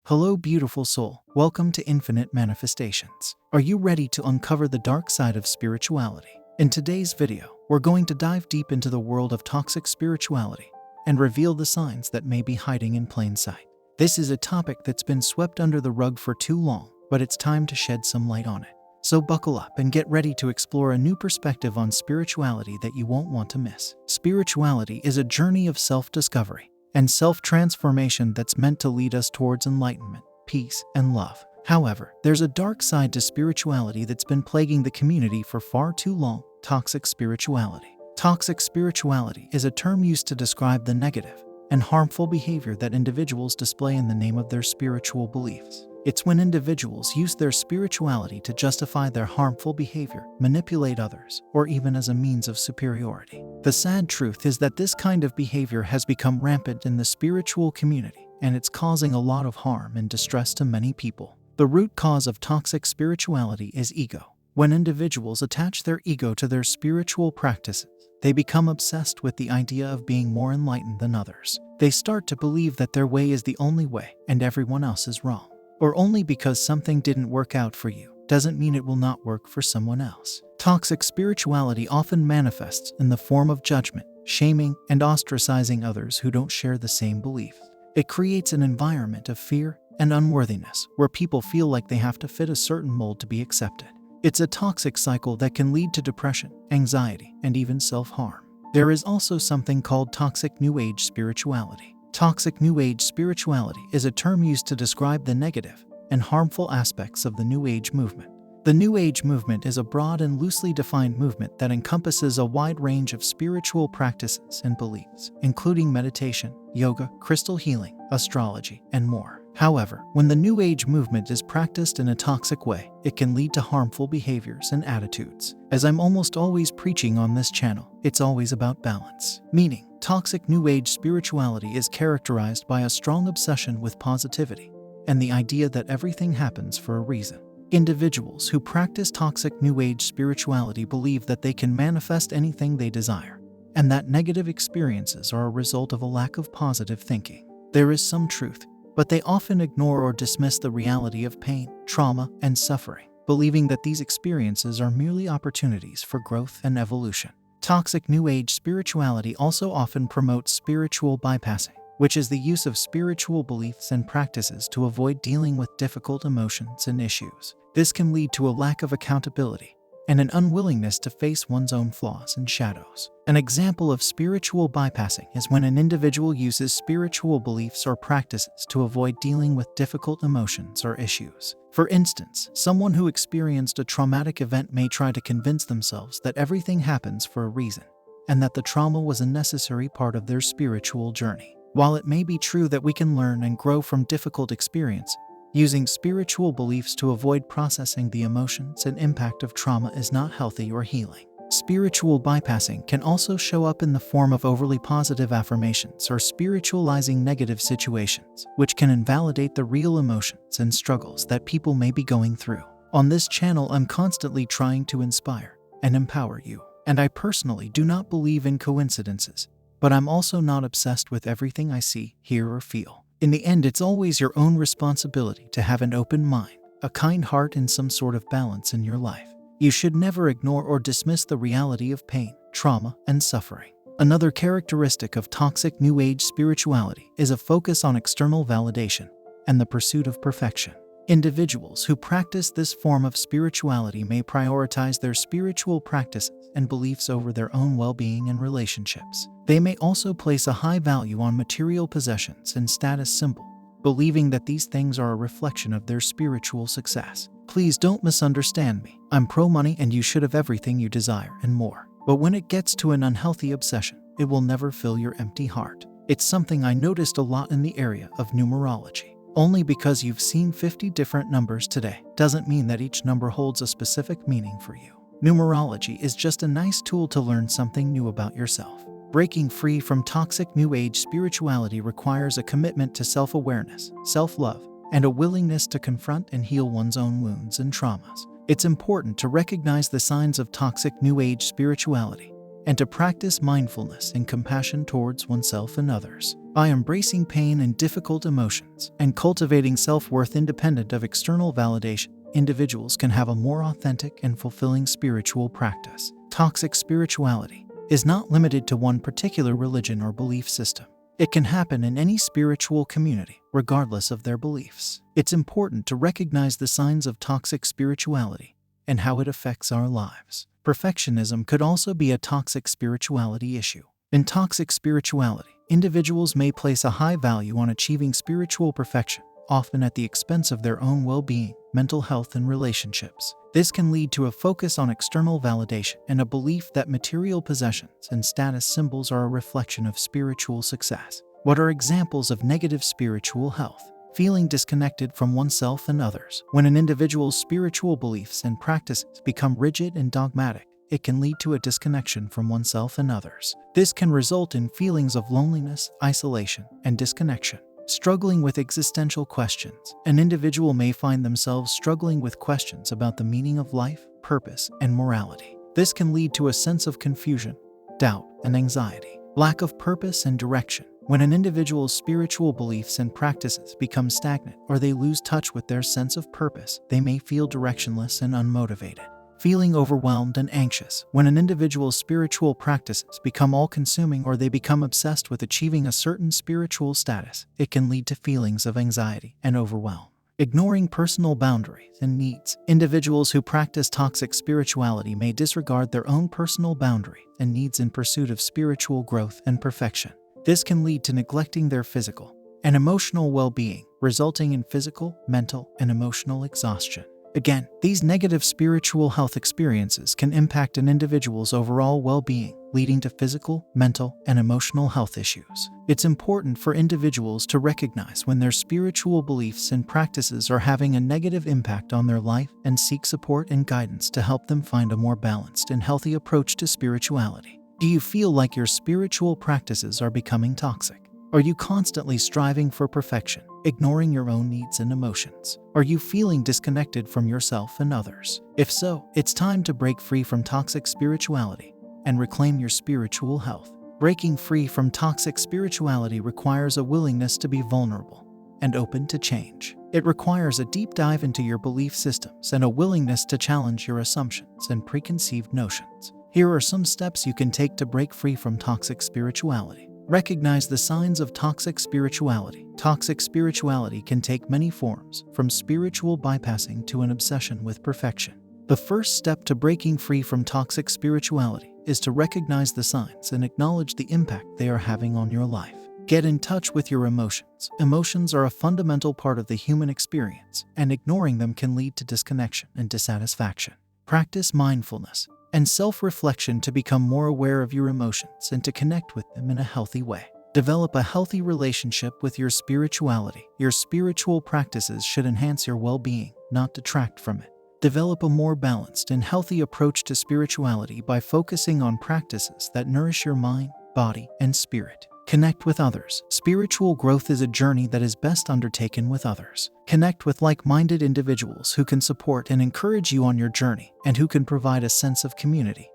Hello, beautiful soul. Welcome to Infinite Manifestations. Are you ready to uncover the dark side of spirituality? In today's video, we're going to dive deep into the world of toxic spirituality and reveal the signs that may be hiding in plain sight. This is a topic that's been swept under the rug for too long, but it's time to shed some light on it. So buckle up and get ready to explore a new perspective on spirituality that you won't want to miss. Spirituality is a journey of self-discovery and self-transformation that's meant to lead us towards enlightenment, peace, and love. However, there's a dark side to spirituality that's been plaguing the community for far too long: toxic spirituality. Toxic spirituality is a term used to describe the negative and harmful behavior that individuals display in the name of their spiritual beliefs. It's when individuals use their spirituality to justify their harmful behavior, manipulate others, or even as a means of superiority. The sad truth is that this kind of behavior has become rampant in the spiritual community, and it's causing a lot of harm and distress to many people. The root cause of toxic spirituality is ego. When individuals attach their ego to their spiritual practices, they become obsessed with the idea of being more enlightened than others. They start to believe that their way is the only way and everyone else is wrong. Or only because something didn't work out for you doesn't mean it will not work for someone else. Toxic spirituality often manifests in the form of judgment, shaming, and ostracizing others who don't share the same beliefs. It creates an environment of fear and unworthiness where people feel like they have to fit a certain mold to be accepted. It's a toxic cycle that can lead to depression, anxiety, and even self-harm. There is also something called toxic New Age spirituality. Toxic New Age spirituality is a term used to describe the negative and harmful aspects of the New Age movement. The New Age movement is a broad and loosely defined movement that encompasses a wide range of spiritual practices and beliefs, including meditation, yoga, crystal healing, astrology, and more. However, when the New Age movement is practiced in a toxic way, it can lead to harmful behaviors and attitudes. As I'm almost always preaching on this channel, it's always about balance. Meaning, toxic New Age spirituality is characterized by a strong obsession with positivity and the idea that everything happens for a reason. Individuals who practice toxic New Age spirituality believe that they can manifest anything they desire, and that negative experiences are a result of a lack of positive thinking. There is some truth, but they often ignore or dismiss the reality of pain, trauma, and suffering, believing that these experiences are merely opportunities for growth and evolution. Toxic New Age spirituality also often promotes spiritual bypassing, which is the use of spiritual beliefs and practices to avoid dealing with difficult emotions and issues. This can lead to a lack of accountability and an unwillingness to face one's own flaws and shadows. An example of spiritual bypassing is when an individual uses spiritual beliefs or practices to avoid dealing with difficult emotions or issues. For instance, someone who experienced a traumatic event may try to convince themselves that everything happens for a reason, and that the trauma was a necessary part of their spiritual journey. While it may be true that we can learn and grow from difficult experience, using spiritual beliefs to avoid processing the emotions and impact of trauma is not healthy or healing. Spiritual bypassing can also show up in the form of overly positive affirmations or spiritualizing negative situations, which can invalidate the real emotions and struggles that people may be going through. On this channel, I'm constantly trying to inspire and empower you, and I personally do not believe in coincidences, but I'm also not obsessed with everything I see, hear, or feel. In the end, it's always your own responsibility to have an open mind, a kind heart, and some sort of balance in your life. You should never ignore or dismiss the reality of pain, trauma, and suffering. Another characteristic of toxic New Age spirituality is a focus on external validation and the pursuit of perfection. Individuals who practice this form of spirituality may prioritize their spiritual practices and beliefs over their own well-being and relationships. They may also place a high value on material possessions and status symbols, believing that these things are a reflection of their spiritual success. Please don't misunderstand me. I'm pro-money and you should have everything you desire and more. But when it gets to an unhealthy obsession, it will never fill your empty heart. It's something I noticed a lot in the area of numerology. Only because you've seen 50 different numbers today doesn't mean that each number holds a specific meaning for you. Numerology is just a nice tool to learn something new about yourself. Breaking free from toxic New Age spirituality requires a commitment to self-awareness, self-love, and a willingness to confront and heal one's own wounds and traumas. It's important to recognize the signs of toxic New Age spirituality and to practice mindfulness and compassion towards oneself and others. By embracing pain and difficult emotions and cultivating self-worth independent of external validation, individuals can have a more authentic and fulfilling spiritual practice. Toxic spirituality is not limited to one particular religion or belief system. It can happen in any spiritual community, regardless of their beliefs. It's important to recognize the signs of toxic spirituality and how it affects our lives. Perfectionism could also be a toxic spirituality issue. In toxic spirituality, individuals may place a high value on achieving spiritual perfection, often at the expense of their own well-being, mental health, and relationships. This can lead to a focus on external validation and a belief that material possessions and status symbols are a reflection of spiritual success. What are examples of negative spiritual health? Feeling disconnected from oneself and others. When an individual's spiritual beliefs and practices become rigid and dogmatic, it can lead to a disconnection from oneself and others. This can result in feelings of loneliness, isolation, and disconnection. Struggling with existential questions. An individual may find themselves struggling with questions about the meaning of life, purpose, and morality. This can lead to a sense of confusion, doubt, and anxiety. Lack of purpose and direction. When an individual's spiritual beliefs and practices become stagnant or they lose touch with their sense of purpose, they may feel directionless and unmotivated. Feeling overwhelmed and anxious. When an individual's spiritual practices become all-consuming or they become obsessed with achieving a certain spiritual status, it can lead to feelings of anxiety and overwhelm. Ignoring personal boundaries and needs. Individuals who practice toxic spirituality may disregard their own personal boundaries and needs in pursuit of spiritual growth and perfection. This can lead to neglecting their physical and emotional well-being, resulting in physical, mental, and emotional exhaustion. Again, these negative spiritual health experiences can impact an individual's overall well-being, leading to physical, mental, and emotional health issues. It's important for individuals to recognize when their spiritual beliefs and practices are having a negative impact on their life and seek support and guidance to help them find a more balanced and healthy approach to spirituality. Do you feel like your spiritual practices are becoming toxic? Are you constantly striving for perfection, ignoring your own needs and emotions? Are you feeling disconnected from yourself and others? If so, it's time to break free from toxic spirituality and reclaim your spiritual health. Breaking free from toxic spirituality requires a willingness to be vulnerable and open to change. It requires a deep dive into your belief systems and a willingness to challenge your assumptions and preconceived notions. Here are some steps you can take to break free from toxic spirituality. Recognize the signs of toxic spirituality. Toxic spirituality can take many forms, from spiritual bypassing to an obsession with perfection. The first step to breaking free from toxic spirituality is to recognize the signs and acknowledge the impact they are having on your life. Get in touch with your emotions. Emotions are a fundamental part of the human experience, and ignoring them can lead to disconnection and dissatisfaction. Practice mindfulness and self-reflection to become more aware of your emotions and to connect with them in a healthy way. Develop a healthy relationship with your spirituality. Your spiritual practices should enhance your well-being, not detract from it. Develop a more balanced and healthy approach to spirituality by focusing on practices that nourish your mind, body, and spirit. Connect with others. Spiritual growth is a journey that is best undertaken with others. Connect with like-minded individuals who can support and encourage you on your journey and who can provide a sense of community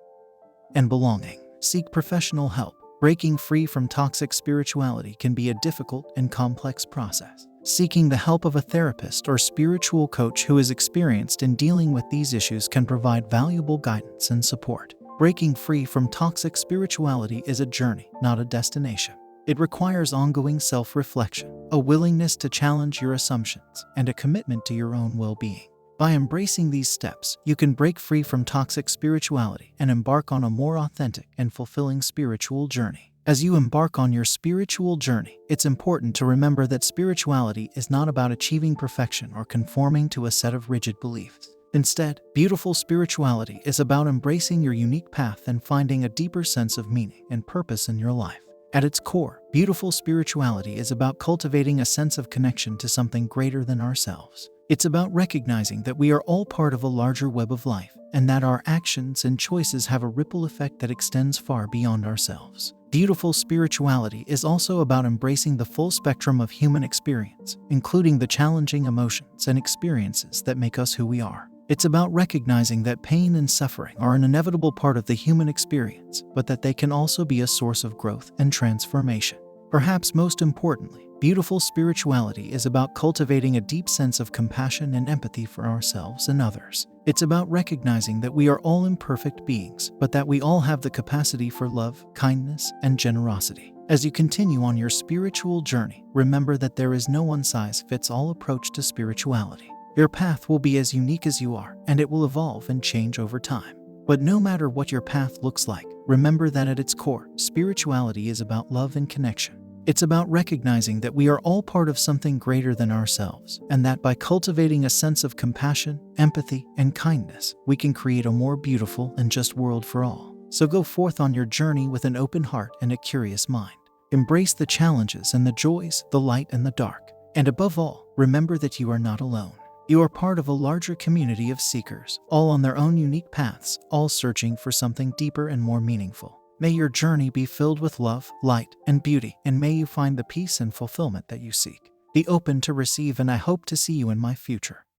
and belonging. Seek professional help. Breaking free from toxic spirituality can be a difficult and complex process. Seeking the help of a therapist or spiritual coach who is experienced in dealing with these issues can provide valuable guidance and support. Breaking free from toxic spirituality is a journey, not a destination. It requires ongoing self-reflection, a willingness to challenge your assumptions, and a commitment to your own well-being. By embracing these steps, you can break free from toxic spirituality and embark on a more authentic and fulfilling spiritual journey. As you embark on your spiritual journey, it's important to remember that spirituality is not about achieving perfection or conforming to a set of rigid beliefs. Instead, beautiful spirituality is about embracing your unique path and finding a deeper sense of meaning and purpose in your life. At its core, beautiful spirituality is about cultivating a sense of connection to something greater than ourselves. It's about recognizing that we are all part of a larger web of life, and that our actions and choices have a ripple effect that extends far beyond ourselves. Beautiful spirituality is also about embracing the full spectrum of human experience, including the challenging emotions and experiences that make us who we are. It's about recognizing that pain and suffering are an inevitable part of the human experience, but that they can also be a source of growth and transformation. Perhaps most importantly, beautiful spirituality is about cultivating a deep sense of compassion and empathy for ourselves and others. It's about recognizing that we are all imperfect beings, but that we all have the capacity for love, kindness, and generosity. As you continue on your spiritual journey, remember that there is no one-size-fits-all approach to spirituality. Your path will be as unique as you are, and it will evolve and change over time. But no matter what your path looks like, remember that at its core, spirituality is about love and connection. It's about recognizing that we are all part of something greater than ourselves, and that by cultivating a sense of compassion, empathy, and kindness, we can create a more beautiful and just world for all. So go forth on your journey with an open heart and a curious mind. Embrace the challenges and the joys, the light and the dark. And above all, remember that you are not alone. You are part of a larger community of seekers, all on their own unique paths, all searching for something deeper and more meaningful. May your journey be filled with love, light, and beauty, and may you find the peace and fulfillment that you seek. Be open to receive, and I hope to see you in my future.